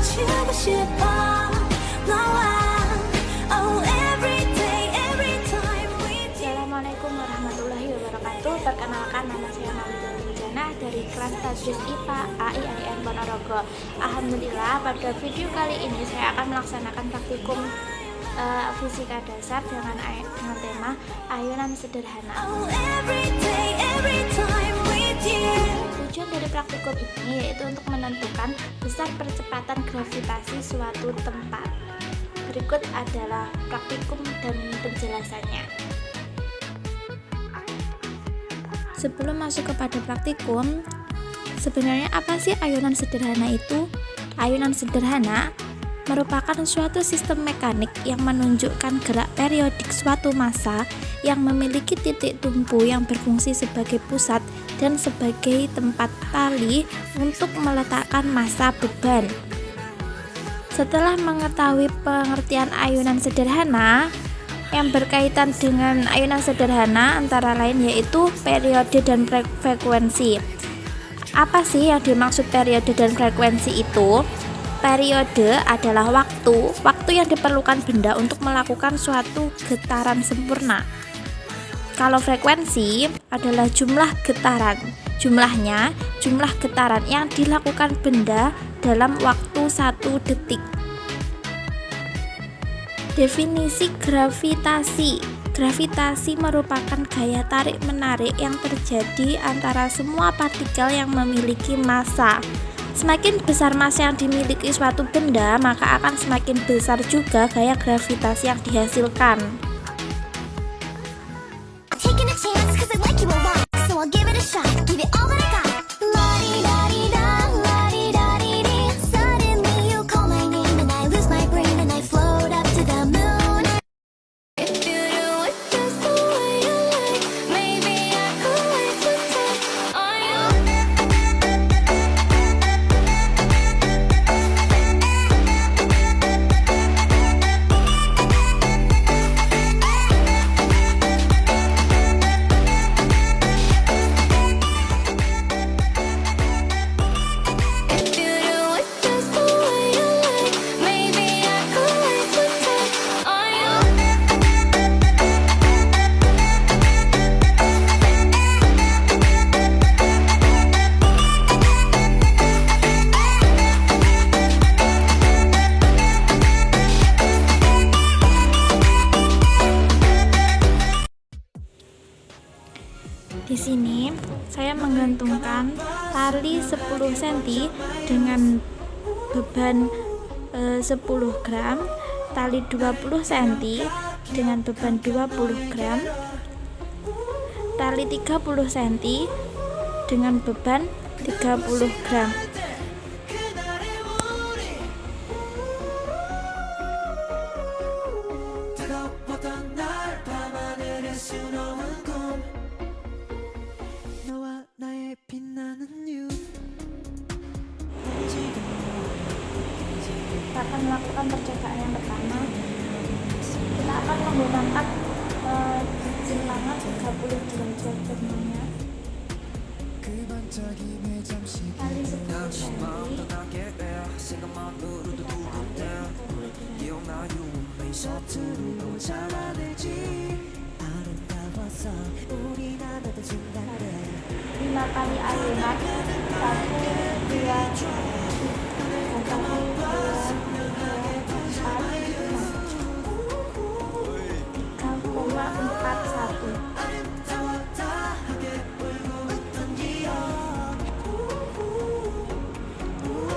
맞추고 싶어 너와 oh every day every time with you. Assalamualaikum warahmatullahi wabarakatuh. Perkenalkan, nama saya Nalida Wijana dari kelas Tajwid IPA AIAIN Ponorogo. Alhamdulillah, pada video kali ini saya akan melaksanakan praktikum fisika dasar dengan tema ayunan sederhana. Oh every day every time with you. Tujuan dari praktikum ini yaitu untuk menentukan besar percepatan gravitasi suatu tempat. Berikut adalah praktikum dan penjelasannya. Sebelum masuk kepada praktikum, sebenarnya apa sih ayunan sederhana itu? Ayunan sederhana merupakan suatu sistem mekanik yang menunjukkan gerak periodik suatu massa yang memiliki titik tumpu yang berfungsi sebagai pusat dan sebagai tempat tali untuk meletakkan massa beban. Setelah mengetahui pengertian ayunan sederhana, yang berkaitan dengan ayunan sederhana antara lain yaitu periode dan frekuensi. Apa sih yang dimaksud periode dan frekuensi itu? Periode adalah waktu yang diperlukan benda untuk melakukan suatu getaran sempurna. Kalau frekuensi adalah jumlah getaran. Jumlah getaran yang dilakukan benda dalam waktu 1 detik. Definisi gravitasi. Gravitasi merupakan gaya tarik-menarik yang terjadi antara semua partikel yang memiliki massa. Semakin besar massa yang dimiliki suatu benda, maka akan semakin besar juga gaya gravitasi yang dihasilkan. Di sini saya menggantungkan tali 10 cm dengan beban 10 gram, tali 20 cm dengan beban 20 gram, tali 30 cm dengan beban 30 gram. Kita akan melakukan percobaan yang pertama. Kita akan menggunakan bilangan 30 derajat semuanya. Tali 10 cm. Lima kali ayunan 1, 2,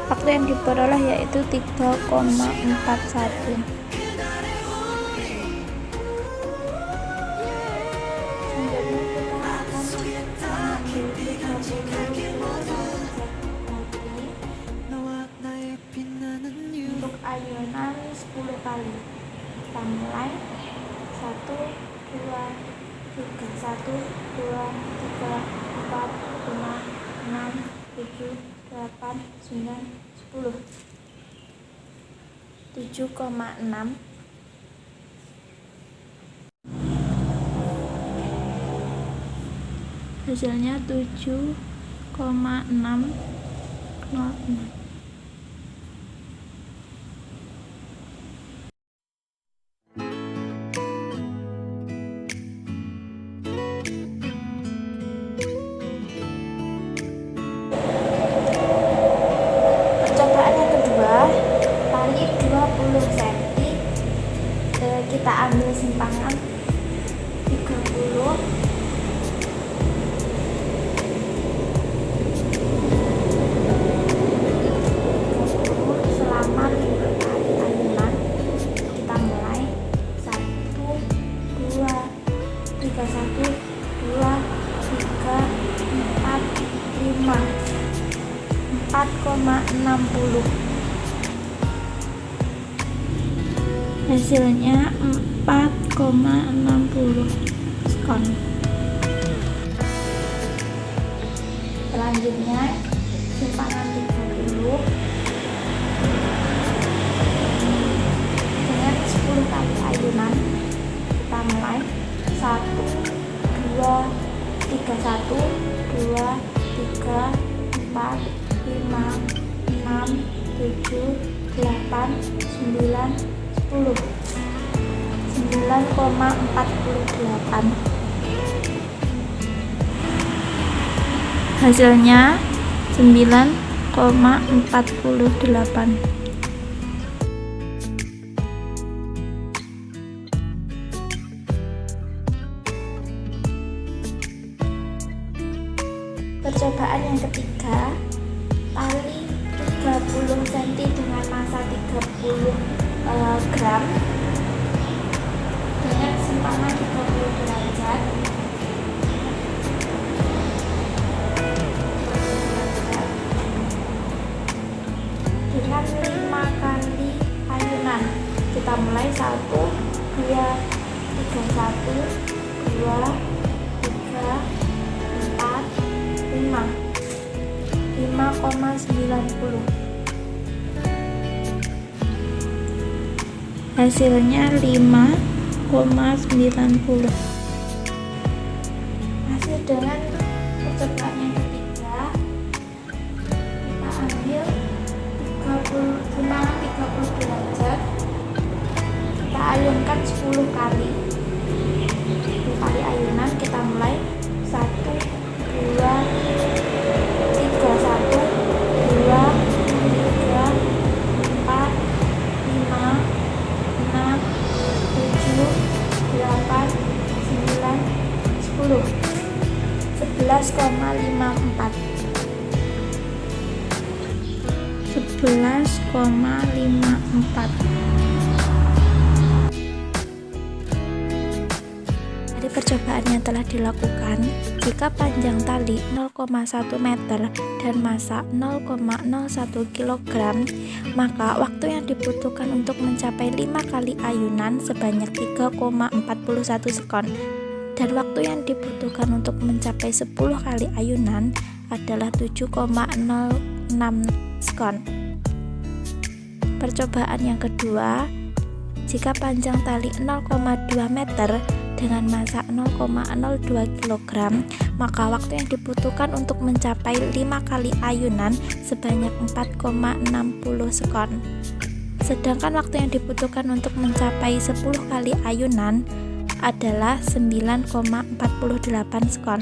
waktu yang diperoleh yaitu 3,41. Untuk ayunan 10 kali kita mulai 1, 2, 3, 1, 2, 3, 4, 5, 6, 7, 8, 9, 10. 7,6. Hasilnya 7,606. Hasilnya 4,60 skon. Selanjutnya simpanan 30 dengan 10 kali ayunan. Kita mulai 1 2 3 1 2 3 4 5 6 7 8 9 10 9,48. Hasilnya 9,48. Percobaan yang ketiga, tali 30 cm dengan massa 30 gram dengan simpanan 30 derajat. Dengan 5 kali ayunan. Kita mulai 1 2 3 1 2 3 4 5 5,90. Hasilnya 5,90. Masih dengan percobaan yang ketiga, kita ambil 30 derajat, kita ayunkan 10 kali. 10 kali ayunan. Kita mulai 1 2 3 1 2 3 4 5 6 7 8 9 10 11,54. 11,54. Dari percobaan yang telah dilakukan, jika panjang tali 0,1 meter dan massa 0,01 kg, maka waktu yang dibutuhkan untuk mencapai 5 kali ayunan sebanyak 3,41 sekon, dan waktu yang dibutuhkan untuk mencapai 10 kali ayunan adalah 7,06 skon. Percobaan yang kedua, jika panjang tali 0,2 meter dengan massa 0,02 kg, maka waktu yang dibutuhkan untuk mencapai 5 kali ayunan sebanyak 4,60 sekon. Sedangkan waktu yang dibutuhkan untuk mencapai 10 kali ayunan adalah 9,48 skon.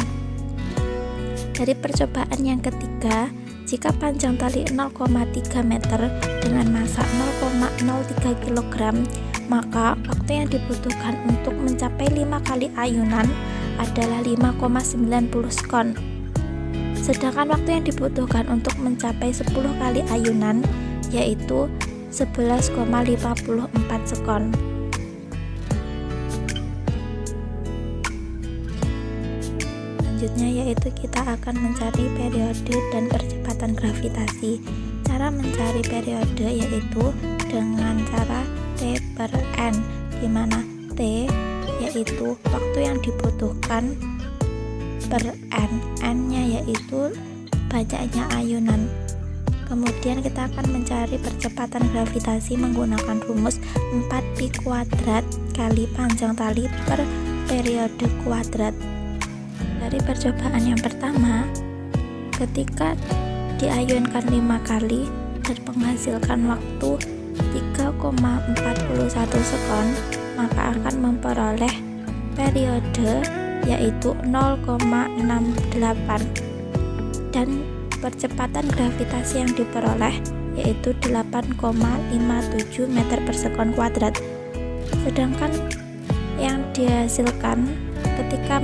Dari percobaan yang ketiga, jika panjang tali 0,3 meter dengan massa 0,03 kg, maka waktu yang dibutuhkan untuk mencapai 5 kali ayunan adalah 5,90 skon. Sedangkan waktu yang dibutuhkan untuk mencapai 10 kali ayunan yaitu 11,54 sekon. Selanjutnya yaitu kita akan mencari periode dan percepatan gravitasi. Cara mencari periode yaitu dengan cara T per N, di mana T yaitu waktu yang dibutuhkan per N, N-nya yaitu banyaknya ayunan. Kemudian kita akan mencari percepatan gravitasi menggunakan rumus 4pi kuadrat kali panjang tali per periode kuadrat. Dari percobaan yang pertama, ketika diayunkan 5 kali dan menghasilkan waktu 3,41 sekon, maka akan memperoleh periode yaitu 0,68, dan percepatan gravitasi yang diperoleh yaitu 8,57 meter per sekon kuadrat. Sedangkan yang dihasilkan ketika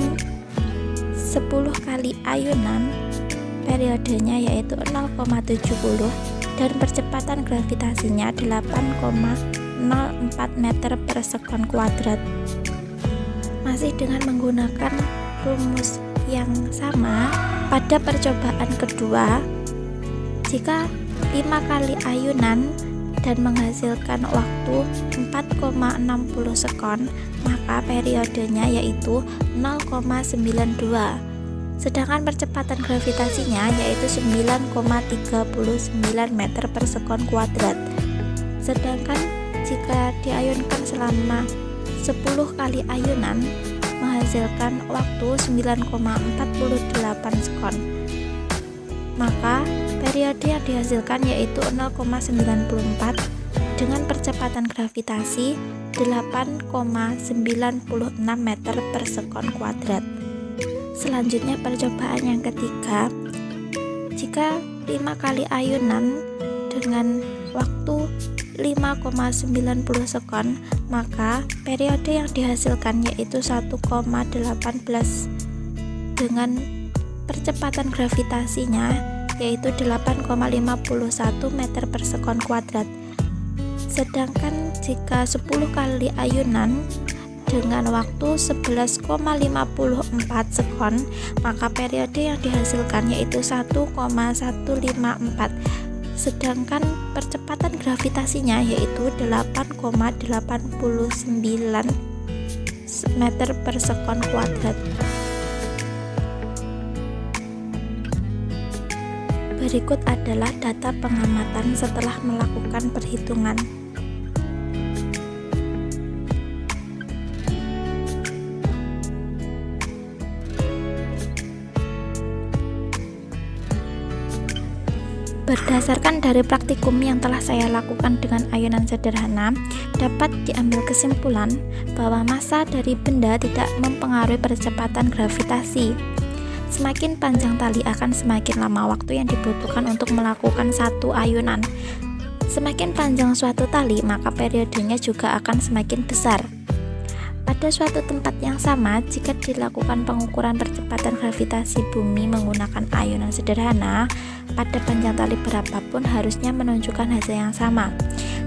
10 kali ayunan, periodenya yaitu 0,70 dan percepatan gravitasinya 8,04 meter per sekon kuadrat. Masih dengan menggunakan rumus yang sama, pada percobaan kedua, jika 5 kali ayunan dan menghasilkan waktu 4,60 sekon, maka periodenya yaitu 0,92. Sedangkan percepatan gravitasinya yaitu 9,39 meter per sekon kuadrat. Sedangkan jika diayunkan selama 10 kali ayunan menghasilkan waktu 9,48 sekon, maka periode yang dihasilkan yaitu 0,94 dengan percepatan gravitasi 8,96 meter per sekon kuadrat. Selanjutnya percobaan yang ketiga, jika 5 kali ayunan dengan waktu 5,90 sekon, maka periode yang dihasilkan yaitu 1,18 dengan percepatan gravitasinya yaitu 8,51 meter per sekon kuadrat. Sedangkan jika 10 kali ayunan dengan waktu 11,54 sekon, maka periode yang dihasilkan yaitu 1,154. Sedangkan percepatan gravitasinya yaitu 8,89 meter per sekon kuadrat. Berikut adalah data pengamatan setelah melakukan perhitungan. Berdasarkan dari praktikum yang telah saya lakukan dengan ayunan sederhana, dapat diambil kesimpulan bahwa massa dari benda tidak mempengaruhi percepatan gravitasi. Semakin panjang tali akan semakin lama waktu yang dibutuhkan untuk melakukan satu ayunan. Semakin panjang suatu tali, maka periodenya juga akan semakin besar. Pada suatu tempat yang sama, jika dilakukan pengukuran percepatan gravitasi bumi menggunakan ayunan sederhana, pada panjang tali berapapun harusnya menunjukkan hasil yang sama.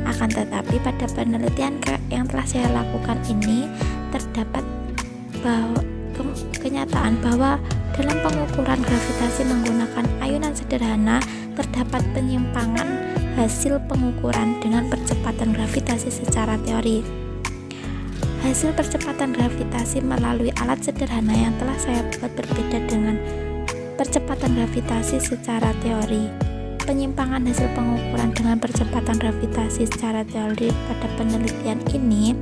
Akan tetapi pada penelitian yang telah saya lakukan ini, terdapat kenyataan bahwa dalam pengukuran gravitasi menggunakan ayunan sederhana terdapat penyimpangan hasil pengukuran dengan percepatan gravitasi secara teori. Hasil percepatan gravitasi melalui alat sederhana yang telah saya buat berbeda dengan percepatan gravitasi secara teori. Penyimpangan hasil pengukuran dengan percepatan gravitasi secara teori pada penelitian ini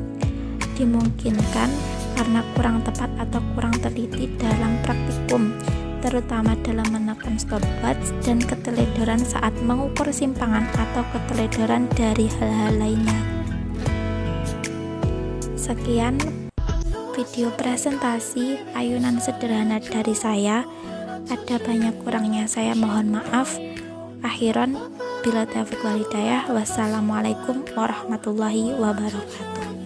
dimungkinkan karena kurang tepat atau kurang teliti dalam praktikum, terutama dalam menekan stopwatch dan keteledoran saat mengukur simpangan atau keteledoran dari hal-hal lainnya. Sekian video presentasi ayunan sederhana dari saya. Ada banyak kurangnya, saya mohon maaf. Akhiran bila taufiq wal hidayah. Wassalamualaikum warahmatullahi wabarakatuh.